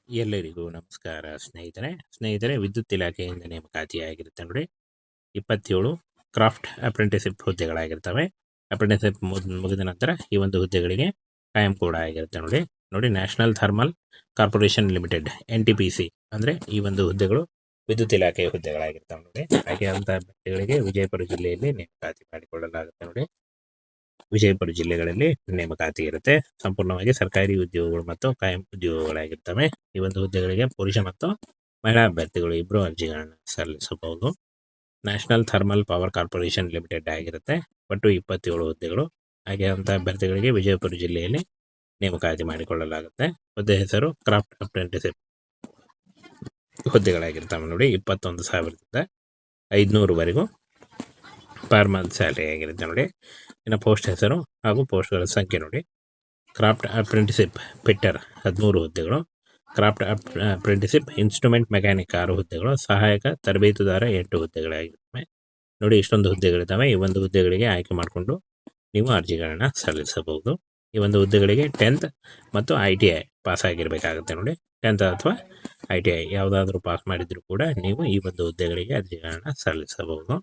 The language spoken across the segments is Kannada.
ಎಲ್ಲರಿಗೂ ನಮಸ್ಕಾರ ಸ್ನೇಹಿತರೆ ವಿದ್ಯುತ್ ಇಲಾಖೆಯಿಂದ ನೇಮಕಾತಿಯಾಗಿರುತ್ತೆ ನೋಡಿ. 27 ಕ್ರಾಫ್ಟ್ ಅಪ್ರೆಂಟಿಸ್‌ಶಿಪ್ ಹುದ್ದೆಗಳಾಗಿರ್ತವೆ. ಅಪ್ರೆಂಟಿಸ್‌ಶಿಪ್ ಮುಗಿದ ನಂತರ ಈ ಒಂದು ಹುದ್ದೆಗಳಿಗೆ ಕಾಯಂ ಕೂಡ ಆಗಿರುತ್ತೆ ನೋಡಿ. National thermal corporation limited NTPC ಅಂದರೆ ಈ ಒಂದು ಹುದ್ದೆಗಳು ವಿದ್ಯುತ್ ಇಲಾಖೆಯ ಹುದ್ದೆಗಳಾಗಿರ್ತವೆ ನೋಡಿ. ಹಾಗೆ ಅಂತ ಹುದ್ದೆಗಳಿಗೆ ವಿಜಯಪುರ ಜಿಲ್ಲೆಯಲ್ಲಿ ನೇಮಕಾತಿ ಮಾಡಿಕೊಳ್ಳಲಾಗುತ್ತೆ ನೋಡಿ. ವಿಜಯಪುರ ಜಿಲ್ಲೆಗಳಲ್ಲಿ ನೇಮಕಾತಿ ಇರುತ್ತೆ. ಸಂಪೂರ್ಣವಾಗಿ ಸರ್ಕಾರಿ ಉದ್ಯೋಗಗಳು ಮತ್ತು ಕಾಯಂ ಉದ್ಯೋಗಗಳಾಗಿರ್ತವೆ. ಈ ಒಂದು ಹುದ್ದೆಗಳಿಗೆ ಪುರುಷ ಮತ್ತು ಮಹಿಳಾ ಅಭ್ಯರ್ಥಿಗಳು ಇಬ್ಬರು ಅರ್ಜಿಗಳನ್ನು ಸಲ್ಲಿಸಬಹುದು. National thermal power corporation limited ಆಗಿರುತ್ತೆ. ಒಟ್ಟು 27 ಹುದ್ದೆಗಳು. ಹಾಗೆ ಅಂತ ಅಭ್ಯರ್ಥಿಗಳಿಗೆ ವಿಜಯಪುರ ಜಿಲ್ಲೆಯಲ್ಲಿ ನೇಮಕಾತಿ ಮಾಡಿಕೊಳ್ಳಲಾಗುತ್ತೆ. ಹುದ್ದೆ ಹೆಸರು ಕ್ರಾಫ್ಟ್ ಅಪ್ರೆಂಟಿಸ್‌ಶಿಪ್ ಹುದ್ದೆಗಳಾಗಿರ್ತವೆ ನೋಡಿ. 21,500ವರೆಗೂ ಪರ್ ಮಂತ್ ಸ್ಯಾಲರಿ ಆಗಿರುತ್ತೆ ನೋಡಿ. ಇನ್ನು ಪೋಸ್ಟ್ ಹೆಸರು ಹಾಗೂ ಪೋಸ್ಟ್ಗಳ ಸಂಖ್ಯೆ ನೋಡಿ. ಕ್ರಾಫ್ಟ್ ಅಪ್ರೆಂಟಿಸ್‌ಶಿಪ್ ಫಿಟ್ಟರ್ 13 ಹುದ್ದೆಗಳು. ಕ್ರಾಫ್ಟ್ ಅಪ್ರೆಂಟಿಸ್‌ಶಿಪ್ ಇನ್ಸ್ಟ್ರೂಮೆಂಟ್ ಮೆಕ್ಯಾನಿಕ್ 6 ಹುದ್ದೆಗಳು. ಸಹಾಯಕ ತರಬೇತುದಾರ 8 ಹುದ್ದೆಗಳಾಗಿರ್ತವೆ ನೋಡಿ. ಇಷ್ಟೊಂದು ಹುದ್ದೆಗಳಿದ್ದಾವೆ. ಈ ಒಂದು ಹುದ್ದೆಗಳಿಗೆ ಆಯ್ಕೆ ಮಾಡಿಕೊಂಡು ನೀವು ಅರ್ಜಿಗಳನ್ನು ಸಲ್ಲಿಸಬಹುದು. ಈ ಒಂದು ಹುದ್ದೆಗಳಿಗೆ 10th ಮತ್ತು ITI ಪಾಸ್ ಆಗಿರಬೇಕಾಗುತ್ತೆ ನೋಡಿ. 10th ಅಥವಾ ITI ಯಾವುದಾದ್ರೂ ಪಾಸ್ ಮಾಡಿದರೂ ಕೂಡ ನೀವು ಈ ಒಂದು ಹುದ್ದೆಗಳಿಗೆ ಅರ್ಜಿಗಳನ್ನು ಸಲ್ಲಿಸಬಹುದು.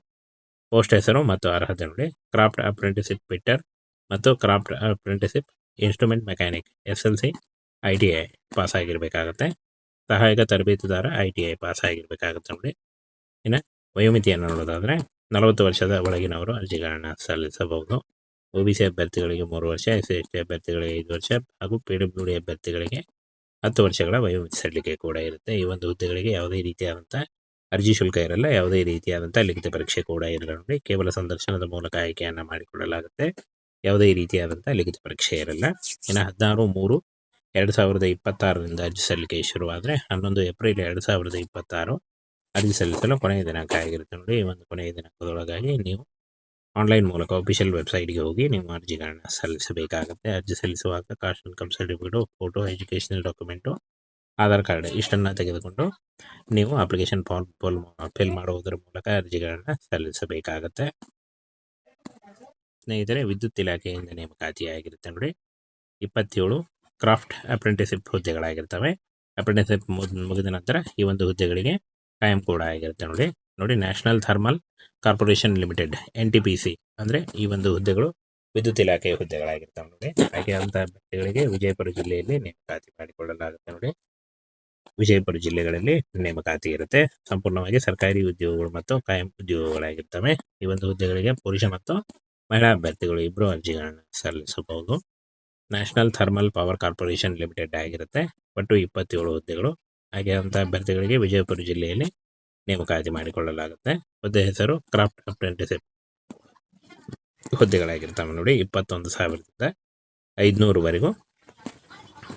ಪೋಸ್ಟ್ ಹೆಸರು ಮತ್ತು ಅರ್ಹತೆ ನೋಡಿ. ಕ್ರಾಫ್ಟ್ ಅಪ್ರೆಂಟಿಸ್‌ಶಿಪ್ ಫಿಟ್ಟರ್ ಮತ್ತು craft apprenticeship instrument mechanic SLC ITI pass ಆಗಿರಬೇಕಾಗತ್ತೆ. ಸಹಾಯಕ ತರಬೇತುದಾರ ITI ಪಾಸ್ ಆಗಿರಬೇಕಾಗುತ್ತೆ ನೋಡಿ. ಇನ್ನು ವಯೋಮಿತಿಯನ್ನು ನೋಡೋದಾದರೆ 40 ವರ್ಷದ ಒಳಗಿನವರು ಅರ್ಜಿಗಳನ್ನು ಸಲ್ಲಿಸಬಹುದು. OBC ಅಭ್ಯರ್ಥಿಗಳಿಗೆ 3 ವರ್ಷ, SC/ST ಅಭ್ಯರ್ಥಿಗಳಿಗೆ 5 ವರ್ಷ ಹಾಗೂ PWD ಅಭ್ಯರ್ಥಿಗಳಿಗೆ 10 ವರ್ಷಗಳ ವಯೋಮಿತಿ ಸಡಿಲಿಕೆ ಕೂಡ ಇರುತ್ತೆ. ಈ ಒಂದು ಹುದ್ದೆಗಳಿಗೆ ಯಾವುದೇ ರೀತಿಯಾದಂಥ ಅರ್ಜಿ ಶುಲ್ಕ ಇರಲ್ಲ. ಯಾವುದೇ ರೀತಿಯಾದಂಥ ಲಿಖಿತ ಪರೀಕ್ಷೆ ಕೂಡ ಇರಲ್ಲ ನೋಡಿ. ಕೇವಲ ಸಂದರ್ಶನದ ಮೂಲಕ ಆಯ್ಕೆಯನ್ನು ಮಾಡಿಕೊಳ್ಳಲಾಗುತ್ತೆ. ಯಾವುದೇ ರೀತಿಯಾದಂಥ ಲಿಖಿತ ಪರೀಕ್ಷೆ ಇರಲ್ಲ. ಇನ್ನು 16/3/2026 ಅರ್ಜಿ ಸಲ್ಲಿಕೆ ಶುರುವಾದರೆ 11 ಏಪ್ರಿಲ್ 2026 ಅರ್ಜಿ ಸಲ್ಲಿಸಲು ಕೊನೆಯ ದಿನಾಂಕ ಆಗಿರುತ್ತೆ ನೋಡಿ. ಈ ಒಂದು ಕೊನೆಯ ದಿನಾಂಕದೊಳಗಾಗಿ ನೀವು ಆನ್ಲೈನ್ ಮೂಲಕ ಅಫಿಷಿಯಲ್ ವೆಬ್ಸೈಟ್ಗೆ ಹೋಗಿ ನೀವು ಅರ್ಜಿಗಳನ್ನು ಸಲ್ಲಿಸಬೇಕಾಗುತ್ತೆ. ಅರ್ಜಿ ಸಲ್ಲಿಸುವಾಗ caste income certificate, photo, educational document, Aadhaar card ಇಷ್ಟನ್ನು ತೆಗೆದುಕೊಂಡು ನೀವು ಅಪ್ಲಿಕೇಶನ್ ಫಾರ್ಮ್ ಫಿಲ್ ಮಾಡುವುದರ ಮೂಲಕ ಅರ್ಜಿಗಳನ್ನು ಸಲ್ಲಿಸಬೇಕಾಗತ್ತೆ. ಸ್ನೇಹಿತರೆ ವಿದ್ಯುತ್ ಇಲಾಖೆಯಿಂದ ನೇಮಕಾತಿಯಾಗಿರುತ್ತೆ ನೋಡಿ. 27 ಕ್ರಾಫ್ಟ್ ಅಪ್ರೆಂಟಿಸ್‌ಶಿಪ್ ಹುದ್ದೆಗಳಾಗಿರ್ತವೆ. ಅಪ್ರೆಂಟಿಸ್‌ಶಿಪ್ ಮುಗಿದ ನಂತರ ಈ ಒಂದು ಹುದ್ದೆಗಳಿಗೆ ಕಾಯಂ ಕೂಡ ಆಗಿರುತ್ತೆ ನೋಡಿ. National thermal corporation limited NTPC ಅಂದರೆ ಈ ಒಂದು ಹುದ್ದೆಗಳು ವಿದ್ಯುತ್ ಇಲಾಖೆಯ ಹುದ್ದೆಗಳಾಗಿರ್ತವೆ ನೋಡಿ. ಹಾಗೆ ಅಂತ ಅಭ್ಯರ್ಥಿಗಳಿಗೆ ವಿಜಯಪುರ ಜಿಲ್ಲೆಯಲ್ಲಿ ನೇಮಕಾತಿ ಮಾಡಿಕೊಳ್ಳಲಾಗುತ್ತೆ ನೋಡಿ. ವಿಜಯಪುರ ಜಿಲ್ಲೆಗಳಲ್ಲಿ ನೇಮಕಾತಿ ಇರುತ್ತೆ. ಸಂಪೂರ್ಣವಾಗಿ ಸರ್ಕಾರಿ ಉದ್ಯೋಗಗಳು ಮತ್ತು ಕಾಯಂ ಉದ್ಯೋಗಗಳಾಗಿರ್ತವೆ. ಈ ಒಂದು ಹುದ್ದೆಗಳಿಗೆ ಪುರುಷ ಮತ್ತು ಮಹಿಳಾ ಅಭ್ಯರ್ಥಿಗಳು ಇಬ್ಬರು ಅರ್ಜಿಗಳನ್ನು ಸಲ್ಲಿಸಬಹುದು. National thermal power corporation limited ಆಗಿರುತ್ತೆ. ಒಟ್ಟು 27 ಹುದ್ದೆಗಳು. ಹಾಗೆ ಅಂತ ಅಭ್ಯರ್ಥಿಗಳಿಗೆ ವಿಜಯಪುರ ಜಿಲ್ಲೆಯಲ್ಲಿ ನೇಮಕಾತಿ ಮಾಡಿಕೊಳ್ಳಲಾಗುತ್ತೆ. ಹುದ್ದೆ ಹೆಸರು ಕ್ರಾಫ್ಟ್ ಅಪ್ರೆಂಟಿಸ್‌ಶಿಪ್ ಹುದ್ದೆಗಳಾಗಿರ್ತವೆ ನೋಡಿ. 21,500ವರೆಗೂ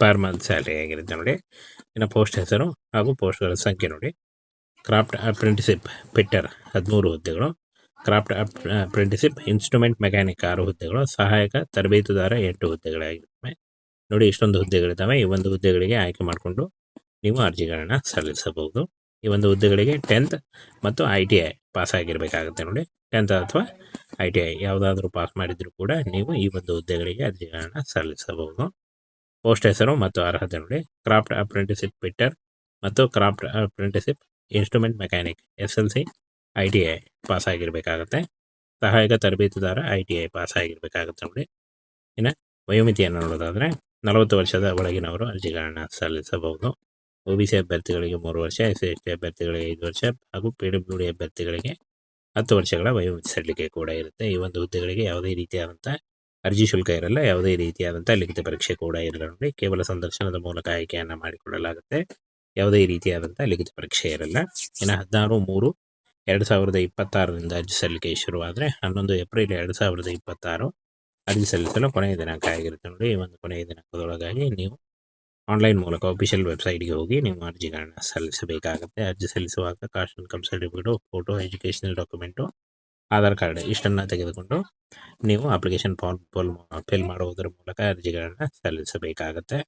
ಪರ್ ಮಂತ್ ಸ್ಯಾಲರಿ ಆಗಿರುತ್ತೆ ನೋಡಿ. ಇನ್ನು ಪೋಸ್ಟ್ ಹೆಸರು ಹಾಗೂ ಪೋಸ್ಟ್ಗಳ ಸಂಖ್ಯೆ ನೋಡಿ. ಕ್ರಾಫ್ಟ್ ಅಪ್ರೆಂಟಿಸ್‌ಶಿಪ್ ಫಿಟ್ಟರ್ 13 ಹುದ್ದೆಗಳು. ಕ್ರಾಫ್ಟ್ ಅಪ್ರೆಂಟಿಸ್‌ಶಿಪ್ ಇನ್ಸ್ಟ್ರೂಮೆಂಟ್ ಮೆಕ್ಯಾನಿಕ್ 6 ಹುದ್ದೆಗಳು. ಸಹಾಯಕ ತರಬೇತುದಾರ 8 ಹುದ್ದೆಗಳಾಗಿರ್ತವೆ ನೋಡಿ. ಇಷ್ಟೊಂದು ಹುದ್ದೆಗಳಿದ್ದಾವೆ. ಈ ಒಂದು ಹುದ್ದೆಗಳಿಗೆ ಆಯ್ಕೆ ಮಾಡಿಕೊಂಡು ನೀವು ಅರ್ಜಿಗಳನ್ನು ಸಲ್ಲಿಸಬಹುದು. ಈ ಒಂದು ಹುದ್ದೆಗಳಿಗೆ 10th ಮತ್ತು ITI ಪಾಸ್ ಆಗಿರಬೇಕಾಗುತ್ತೆ ನೋಡಿ. 10th ಅಥವಾ ITI ಯಾವುದಾದ್ರೂ ಪಾಸ್ ಮಾಡಿದರೂ ಕೂಡ ನೀವು ಈ ಒಂದು ಹುದ್ದೆಗಳಿಗೆ ಅರ್ಜಿಗಳನ್ನು ಸಲ್ಲಿಸಬಹುದು. ಪೋಸ್ಟ್ ಹೆಸರು ಮತ್ತು ಅರ್ಹತೆ ನೋಡಿ. ಕ್ರಾಫ್ಟ್ ಅಪ್ರೆಂಟಿಸ್‌ಶಿಪ್ ಫಿಟ್ಟರ್ ಮತ್ತು craft apprenticeship instrument mechanic SLC ITI pass ಆಗಿರಬೇಕಾಗತ್ತೆ. ಸಹಾಯಕ ತರಬೇತುದಾರ ITI ಪಾಸ್ ಆಗಿರಬೇಕಾಗುತ್ತೆ ನೋಡಿ. ಇನ್ನು ವಯೋಮಿತಿಯನ್ನು ನೋಡೋದಾದರೆ 40 ವರ್ಷದ ಒಳಗಿನವರು ಅರ್ಜಿಗಳನ್ನು ಸಲ್ಲಿಸಬಹುದು. OBC ಅಭ್ಯರ್ಥಿಗಳಿಗೆ 3 ವರ್ಷ, SC/ST ಅಭ್ಯರ್ಥಿಗಳಿಗೆ 5 ವರ್ಷ ಹಾಗೂ PWD ಅಭ್ಯರ್ಥಿಗಳಿಗೆ 10 ವರ್ಷಗಳ ವಯೋಮಿತಿ ಸಡಿಲಿಕೆ ಕೂಡ ಇರುತ್ತೆ. ಈ ಒಂದು ಹುದ್ದೆಗಳಿಗೆ ಯಾವುದೇ ರೀತಿಯಾದಂಥ ಅರ್ಜಿ ಶುಲ್ಕ ಇರಲ್ಲ. ಯಾವುದೇ ರೀತಿಯಾದಂಥ ಲಿಖಿತ ಪರೀಕ್ಷೆ ಕೂಡ ಇರಲ್ಲ ನೋಡಿ. ಕೇವಲ ಸಂದರ್ಶನದ ಮೂಲಕ ಆಯ್ಕೆಯನ್ನು ಮಾಡಿಕೊಳ್ಳಲಾಗುತ್ತೆ. ಯಾವುದೇ ರೀತಿಯಾದಂಥ ಲಿಖಿತ ಪರೀಕ್ಷೆ ಇರಲ್ಲ. ಇನ್ನು 16/3/2026 ಅರ್ಜಿ ಸಲ್ಲಿಕೆ ಶುರುವಾದರೆ 11 ಏಪ್ರಿಲ್ 2026 ಅರ್ಜಿ ಸಲ್ಲಿಸಲು ಕೊನೆಯ ದಿನಾಂಕ ಆಗಿರುತ್ತೆ ನೋಡಿ. ಈ ಒಂದು ಕೊನೆಯ ದಿನಾಂಕದೊಳಗಾಗಿ ನೀವು ಆನ್ಲೈನ್ ಮೂಲಕ ಅಫಿಷಿಯಲ್ ವೆಬ್ಸೈಟ್ಗೆ ಹೋಗಿ ನೀವು ಅರ್ಜಿಗಳನ್ನು ಸಲ್ಲಿಸಬೇಕಾಗುತ್ತೆ. ಅರ್ಜಿ ಸಲ್ಲಿಸುವಾಗ caste income certificate, photo, educational document, Aadhaar card ಇಷ್ಟನ್ನು ತೆಗೆದುಕೊಂಡು ನೀವು ಅಪ್ಲಿಕೇಶನ್ ಫಾರ್ಮ್ ಫಿಲ್ ಮಾಡುವುದರ ಮೂಲಕ ಅರ್ಜಿಗಳನ್ನು ಸಲ್ಲಿಸಬೇಕಾಗತ್ತೆ.